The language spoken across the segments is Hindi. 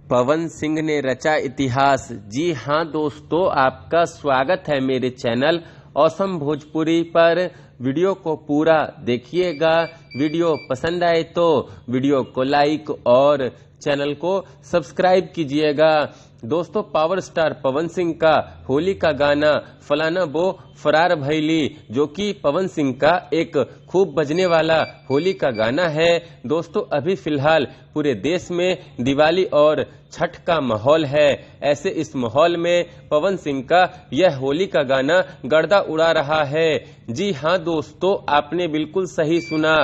पवन सिंह ने रचा इतिहास। जी हाँ दोस्तों, आपका स्वागत है मेरे चैनल ऑसम भोजपुरी पर। वीडियो को पूरा देखिएगा। वीडियो पसंद आए तो वीडियो को लाइक और चैनल को सब्सक्राइब कीजिएगा। दोस्तों, पावर स्टार पवन सिंह का होली का गाना फलाना बो फरार भैली, जो कि पवन सिंह का एक खूब बजने वाला होली का गाना है। दोस्तों, अभी फिलहाल पूरे देश में दिवाली और छठ का माहौल है। ऐसे इस माहौल में पवन सिंह का यह होली का गाना गर्दा उड़ा रहा है। जी हाँ दोस्तों, आपने बिल्कुल सही सुना।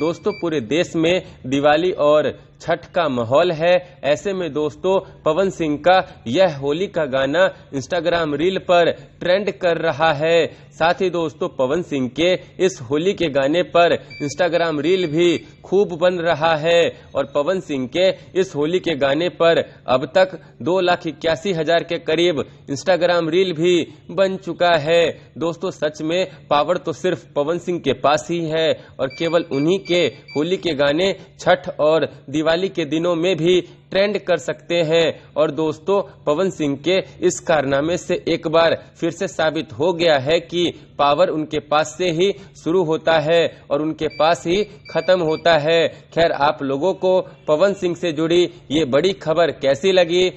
दोस्तों, पूरे देश में दिवाली और छठ का माहौल है। ऐसे में दोस्तों, पवन सिंह का यह होली का गाना इंस्टाग्राम रील पर ट्रेंड कर रहा है। साथ ही दोस्तों, पवन सिंह के इस होली के गाने पर इंस्टाग्राम रील भी खूब बन रहा है और पवन सिंह के इस होली के गाने पर अब तक 2,81,000 के करीब इंस्टाग्राम रील भी बन चुका है। दोस्तों, सच में पावर तो सिर्फ पवन सिंह के पास ही है और केवल उन्हीं के होली के गाने छठ और दिवाली के दिनों में भी ट्रेंड कर सकते हैं। और दोस्तों, पवन सिंह के इस कारनामे से एक बार फिर से साबित हो गया है कि पावर उनके पास से ही शुरू होता है और उनके पास ही खत्म होता है। खैर, आप लोगों को पवन सिंह से जुड़ी ये बड़ी खबर कैसी लगी?